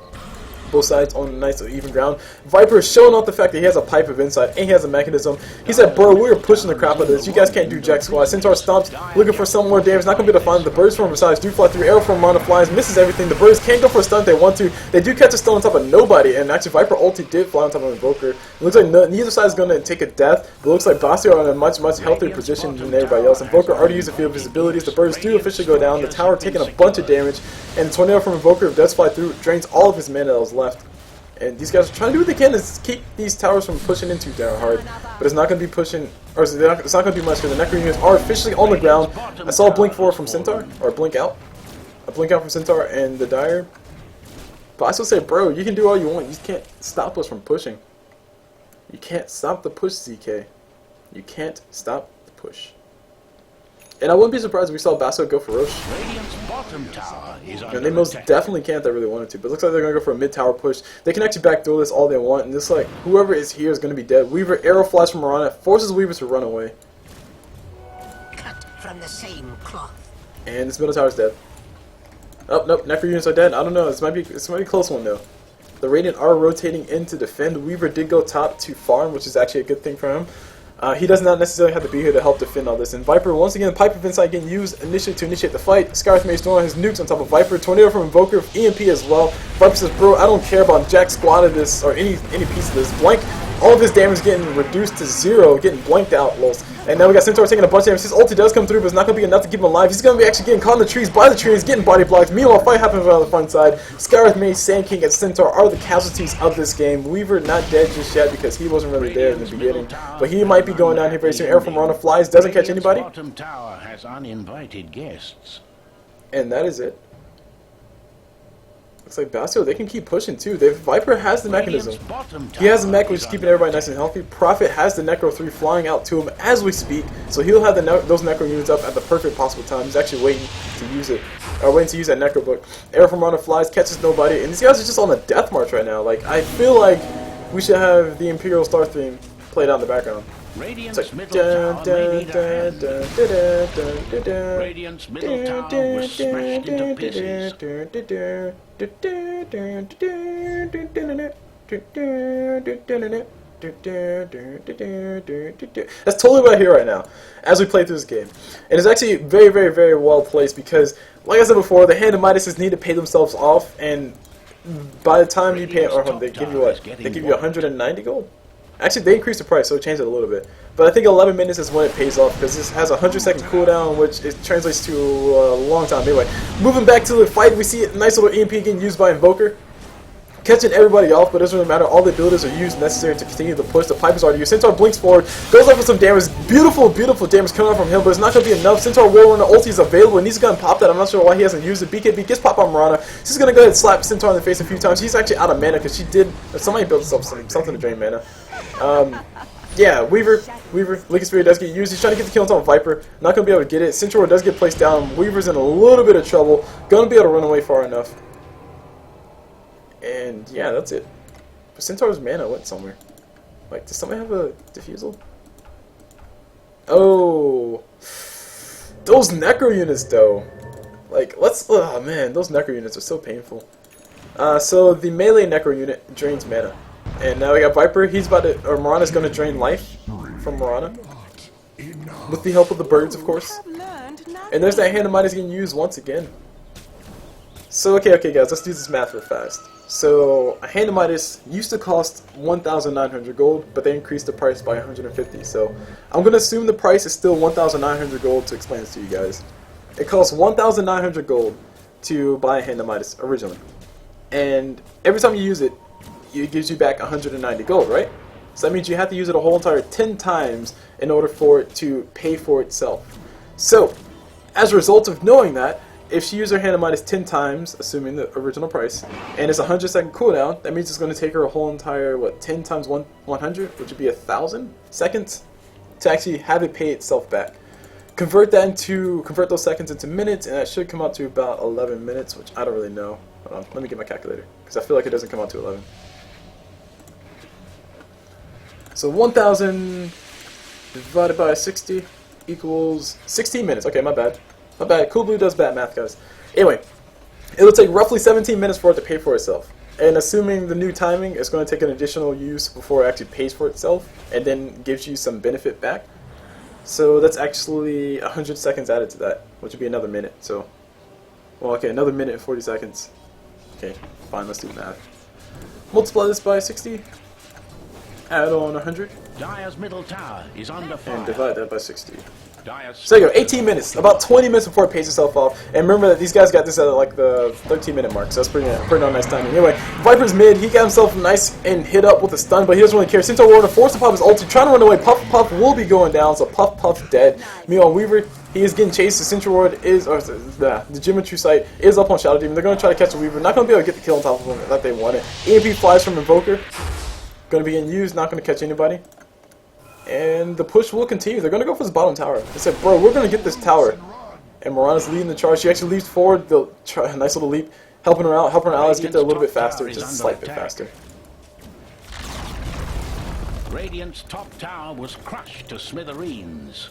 Both sides on a nice even ground. Viper is showing off the fact that he has a pipe of insight and he has a mechanism. He said, bro, we were pushing the crap out of this. You guys can't do jack squad. Centaur stomps, looking for some more damage. Not going to be able to find the birds from besides do fly through. Arrow from Mana flies, misses everything. The birds can't go for a stun if they want to. They do catch a stun on top of nobody, and actually Viper ulti did fly on top of Invoker. It looks like neither side is going to take a death, but it looks like Basio are in a much healthier position than everybody else. Invoker already used a few of his abilities. The birds do officially go down. The tower taking a bunch of damage, and the tornado from Invoker does fly through, drains all of his mana that was left. And these guys are trying to do what they can to keep these towers from pushing into down hard. But it's not going to be pushing, or it's not going to be much because the Necro units are officially on the ground. I saw a blink forward from Centaur, or a blink out. A blink out from Centaur and the Dire. But I still say, bro, you can do all you want. You can't stop us from pushing. You can't stop the push, ZK. You can't stop the push. And I wouldn't be surprised if we saw Basso go for Roche. And they most definitely can't if they really wanted to. But it looks like they're going to go for a mid-tower push. They can actually backdoor this all they want. And just like, whoever is here is going to be dead. Weaver arrow flies from Mirana. Forces Weaver to run away. Cut from the same cloth. And this middle tower is dead. Oh, nope. Necro units are dead. I don't know. This might be a close one, though. The Radiant are rotating in to defend. Weaver did go top to farm, which is actually a good thing for him. He does not necessarily have to be here to help defend all this. And Viper, once again, Pipe of Insight getting used initially to initiate the fight. Scarth Mace throwing his nukes on top of Viper. Tornado from Invoker with EMP as well. Viper says, bro, I don't care about jack squad of this or any piece of this. Blank, all of his damage getting reduced to 0, getting blanked out, lols. And now we got Centaur taking a bunch of damage. His ulti does come through, but it's not going to be enough to keep him alive. He's going to be actually getting caught in the trees by the trees, getting body blocked. Meanwhile, fight happens on the front side. Scarth Mace, Sand King, and Centaur are the casualties of this game. Weaver not dead just yet because he wasn't really there in the beginning. But he might be going down here very soon. Arrow from Rana flies, doesn't catch anybody. Bottom tower has uninvited guests. And that is it. Looks like Basio, they can keep pushing too. Viper has the mechanism. He has the mech which is keeping everybody nice and healthy. Prophet has the Necro 3 flying out to him as we speak. So he'll have those Necro units up at the perfect possible time. He's actually waiting to use it. Or waiting to use that Necro book. Arrow from Rana flies, catches nobody. And these guys are just on a death march right now. Like, I feel like we should have the Imperial Star theme played out in the background. Radiant's middle tower may need a hand. Radiant's middle tower was smashed into pieces. That's totally what I hear right now as we play through this game. And it's actually very well placed because, like I said before, the Hand of Midas need to pay themselves off, and by the time you pay, or they give you what? They give you 190 gold? Actually, they increased the price, so it changed it a little bit. But I think 11 minutes is when it pays off, because this has a 100-second cooldown, which it translates to a long time. Anyway, moving back to the fight, we see a nice little EMP getting used by Invoker. Catching everybody off, but it doesn't really matter. All the abilities are used necessary to continue the push. The pipe is already used. Centaur blinks forward, goes up with some damage. Beautiful damage coming out from him, but it's not going to be enough. Centaur will run, the ulti is available, and he's going to pop that. I'm not sure why he hasn't used it. BKB gets popped on Mirana. She's going to go ahead and slap Centaur in the face a few times. He's actually out of mana because she did. Somebody built something to drain mana. Yeah, Weaver, Liquid Spirit does get used. He's trying to get the kill on top of Viper. Not going to be able to get it. Centaur does get placed down. Weaver's in a little bit of trouble. Going to be able to run away far enough. And yeah, that's it. But Centaur's mana went somewhere. Like, does somebody have a defusal? Oh, those Necro units though. Like, oh man, those Necro units are so painful. So the melee Necro unit drains mana. And now we got Viper, he's about to, or Mirana's going to drain life from Mirana. with the help of the birds, of course. And there's that hand of Midas getting used once again. So, okay guys, let's do this math real fast. So, a hand of Midas used to cost 1,900 gold, but they increased the price by 150. So, I'm going to assume the price is still 1,900 gold to explain this to you guys. It costs 1,900 gold to buy a hand of Midas originally. And every time you use it, it gives you back 190 gold, right? So that means you have to use it a whole entire 10 times in order for it to pay for itself. So, as a result of knowing that, if she used her hand of Midas 10 times, assuming the original price, and it's a 100-second cooldown, that means it's going to take her a whole entire, 10 times 100, which would be 1,000 seconds, to actually have it pay itself back. Convert those seconds into minutes, and that should come out to about 11 minutes, which I don't really know. Hold on, let me get my calculator, because I feel like it doesn't come out to 11. So 1,000 divided by 60 equals 16 minutes. Okay, my bad. My bad. CulBlu does bad math, guys. Anyway, it'll take roughly 17 minutes for it to pay for itself. And assuming the new timing, it's going to take an additional use before it actually pays for itself, and then gives you some benefit back. So that's actually 100 seconds added to that, which would be another minute. So, well, okay, another minute and 40 seconds. Okay, fine, let's do the math. Multiply this by 60. Add on 100. Dire's middle tower is under fire. And divide that by 60. Dire's So there you go, 18 minutes. About 20 minutes before it pays itself off. And remember that these guys got this at like the 13-minute mark, so that's pretty nice timing. Anyway, Viper's mid, he got himself nice and hit up with a stun, but he doesn't really care. Centaur Warrior forced to pop his ulti, trying to run away. Puff Puff will be going down, so Puff Puff dead. Meanwhile, Weaver, he is getting chased. The Centaur Warrior is, or the Geometry site is up on Shadow Demon. They're going to try to catch the Weaver. Not going to be able to get the kill on top of him that they wanted. EMP flies from Invoker. Going to be getting used, not going to catch anybody. And the push will continue. They're going to go for this bottom tower. They said, bro, we're going to get this tower. And Mirana's leading the charge. She actually leaps forward. They'll try a nice little leap, helping her out, helping her allies get there a little bit faster, just a slight bit faster. Radiant's top tower was crushed to smithereens.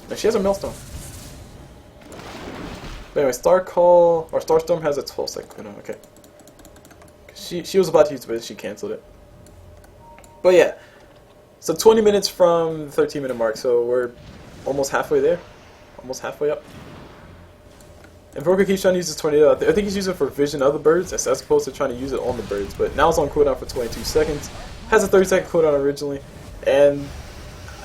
Now she has a Millstone. But anyway, Starstorm has a 12-second cooldown. Okay. She was about to use it, but she canceled it. But yeah, so 20 minutes from the 13-minute mark, so we're almost halfway there. Almost halfway up. Invoker keeps trying to use his tornado. I think he's using it for vision of the birds, as opposed to trying to use it on the birds. But now it's on cooldown for 22 seconds. Has a 30-second cooldown originally. And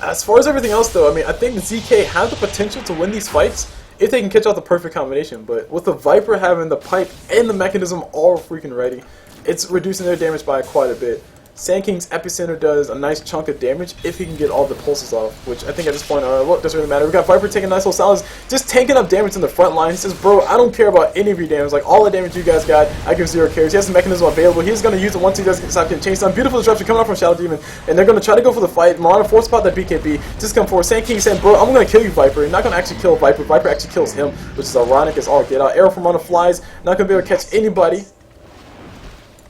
as far as everything else, though, I mean, I think ZK have the potential to win these fights if they can catch out the perfect combination. But with the Viper having the pipe and the mechanism all freaking ready, it's reducing their damage by quite a bit. Sand King's Epicenter does a nice chunk of damage if he can get all the pulses off, which I think at this point, look, doesn't really matter. We got Viper taking a nice little silence, just tanking up damage in the front line. He says, bro, I don't care about any of your damage. Like, all the damage you guys got, I give 0 cares. He has the mechanism available. He's going to use it once he does stop getting chased down. Beautiful disruption coming out from Shadow Demon, and they're going to try to go for the fight. Mirana force spot that BKB. Just come forward. Sand King saying, bro, I'm going to kill you, Viper. You're not going to actually kill Viper. Viper actually kills him, which is ironic as all get out. Arrow from Mirana flies. Not going to be able to catch anybody.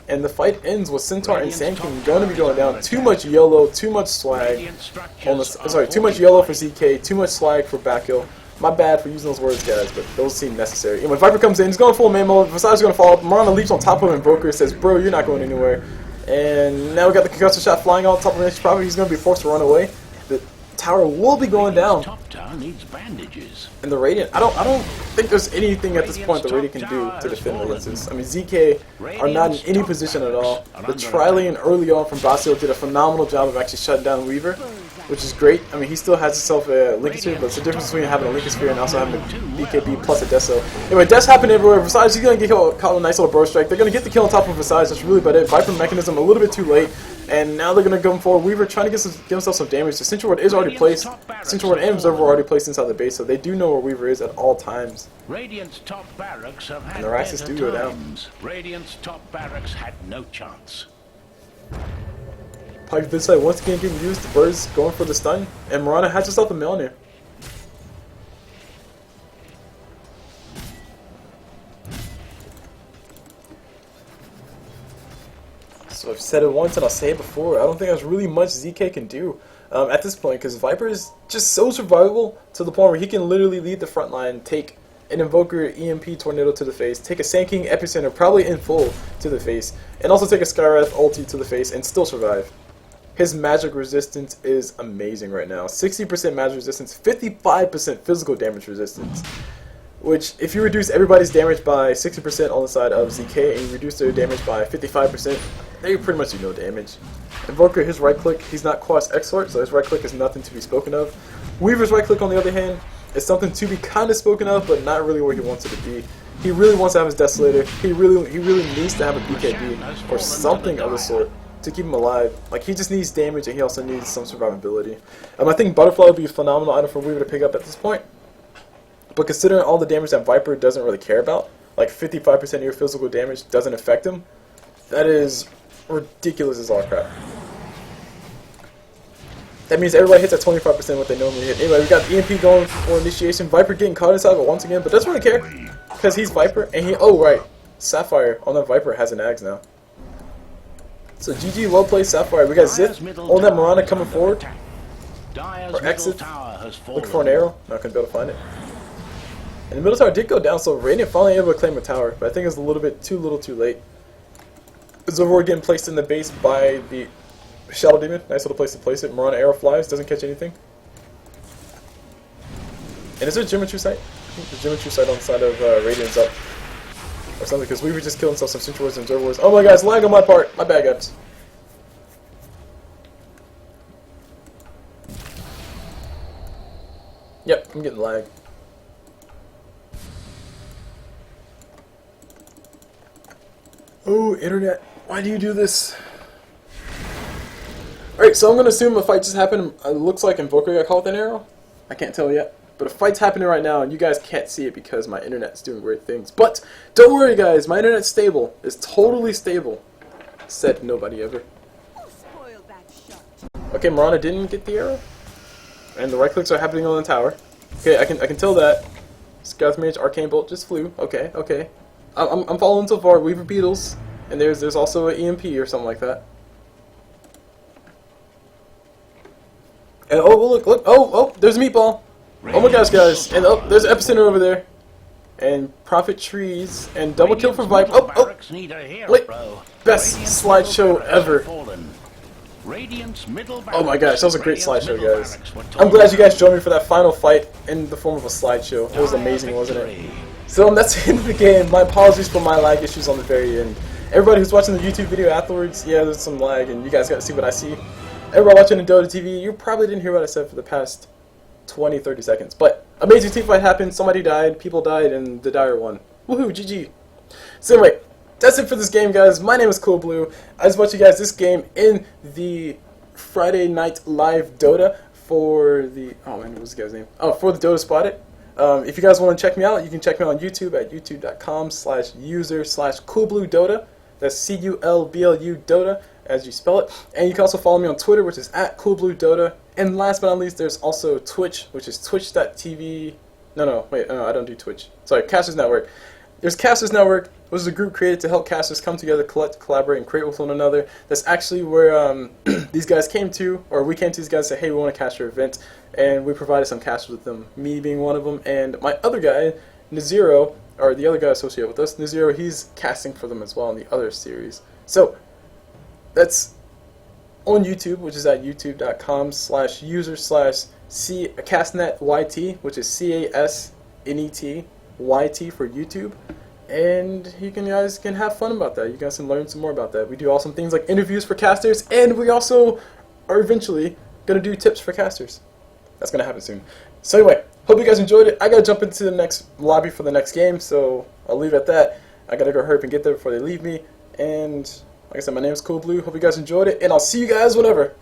And the fight ends with Centaur and Sand King going to be going down. Too much yellow, too much swag. Too much yellow for ZK, too much swag for Backhill. My bad for using those words, guys, but those seem necessary. And when Viper comes in, he's going full man mode. Visage is going to fall up. Mirana leaps on top of Invoker, says, bro, you're not going anywhere. And now we got the concussive shot flying on top of him. Probably he's going to be forced to run away. The tower will be going down. Top tower needs bandages. And the Radiant, I don't think there's anything at this point the Radiant can do to defend against this. I mean, ZK are not in any position at all. The Trillian early on from Basil did a phenomenal job of actually shutting down Weaver, which is great. I mean, he still has himself a Lincoln Sphere, but it's the difference between having a Lincoln Sphere and also having a BKB plus a Deso. Anyway, Death's happening everywhere. Visage, he's going to get caught a nice little burst strike. They're going to get the kill on top of Visage. That's really about it. Viper mechanism a little bit too late. And now they're going to go forward. Weaver trying to give himself some damage. The Central Ward is already placed. Central Ward and Observer are already placed inside the base, so they do know where Weaver is at all times. Radiant's top barracks have had And their axes do go down. Radiant's top barracks had no chance. Pike this side once again getting used. The birds going for the stun. And Mirana has herself a Mjolnir. So I've said it once and I'll say it before. I don't think there's really much ZK can do at this point, because Viper is just so survivable to the point where he can literally lead the front line, take an Invoker EMP Tornado to the face, take a Sand King Epicenter probably in full to the face, and also take a Skywrath ulti to the face and still survive. his magic resistance is amazing right now. 60% magic resistance, 55% physical damage resistance. Which, if you reduce everybody's damage by 60% on the side of ZK and you reduce their damage by 55%, they pretty much do no damage. Invoker, his right click, he's not Quas Exort, so his right click is nothing to be spoken of. Weaver's right click, on the other hand, is something to be kind of spoken of, but not really where he wants it to be. He really wants to have his Desolator. He really needs to have a BKB or something of the sort to keep him alive. Like, he just needs damage, and he also needs some survivability. I think Butterfly would be a phenomenal item for Weaver to pick up at this point. But considering all the damage that Viper doesn't really care about, like 55% of your physical damage doesn't affect him, that is ridiculous as all crap. That means everybody hits at 25% what they normally hit. Anyway, we got the EMP going for initiation. Viper getting caught inside of it once again, but doesn't really care because he's Viper and he. Oh right, Sapphire on that Viper has an Axe now. So GG, well played Sapphire. We got Zip on that Mirana coming forward or exit. Looking for an arrow. Not gonna be able to find it. And the middle tower did go down, so Radiant finally able to claim a tower, but I think it's a little bit too late. Zoroark getting placed in the base by the Shadow Demon. Nice little place to place it. Mirana arrow flies, doesn't catch anything. And is there a Geometry Sight? I think the Geometry Sight on the side of Radiant's up. Or something, because we were just killing some Sentry Wars and Observer Wars. Oh my god, it's lag on my part. My bad, guys. Yep, I'm getting lag. Oh, internet, why do you do this? Alright, so I'm going to assume a fight just happened. It looks like Invoker got caught with an arrow. I can't tell yet. But a fight's happening right now, and you guys can't see it because my internet's doing weird things. But don't worry, guys, my internet's stable. It's totally stable. Said nobody ever. Okay, Mirana didn't get the arrow. And the right clicks are happening on the tower. Okay, I can tell that. Scout Mage, Arcane Bolt just flew. Okay, okay. I'm following so far. Weaver Beetles, and there's also an EMP or something like that. And oh look, oh there's a meatball. Oh my gosh, guys, and oh there's an Epicenter over there, and Prophet Trees, and double kill for Vibe. Oh wait, best slideshow ever. Oh my gosh, that was a great slideshow, guys. I'm glad you guys joined me for that final fight in the form of a slideshow. It was amazing, wasn't it? So that's the end of the game. My apologies for my lag issues on the very end. Everybody who's watching the YouTube video afterwards, yeah, there's some lag, and you guys got to see what I see. Everybody watching the Dota TV, you probably didn't hear what I said for the past 20-30 seconds. But amazing team fight happened, somebody died, people died, and the Dire won. Woohoo, GG. So anyway, that's it for this game, guys. My name is CulBlu. I just brought you guys this game in the Friday Night Live Dota for the... Oh man, what was the guy's name? Oh, for the Dota Spotted. If you guys want to check me out, you can check me out on YouTube at youtube.com/user/CulBluDota. That's CULBLU Dota, as you spell it. And you can also follow me on Twitter, which is at CulBluDota. And last but not least, there's also Twitch, which is twitch.tv. No, I don't do Twitch. Sorry, Casters Network. There's Casters Network, which is a group created to help casters come together, collect, collaborate, and create with one another. That's actually where these guys came to, or we came to these guys and said, hey, we want to caster event. And we provided some casters with them, me being one of them, and my other guy, Naziro, or the other guy associated with us, Naziro, he's casting for them as well in the other series. So, that's on YouTube, which is at youtube.com/user/castnetyt, which is CASNETYT for YouTube. And you guys can have fun about that. You guys can learn some more about that. We do awesome things like interviews for casters, and we also are eventually going to do tips for casters. That's going to happen soon. So anyway, hope you guys enjoyed it. I got to jump into the next lobby for the next game, so I'll leave it at that. I got to go hurry up and get there before they leave me. And like I said, my name is CulBlu. Hope you guys enjoyed it, and I'll see you guys whenever.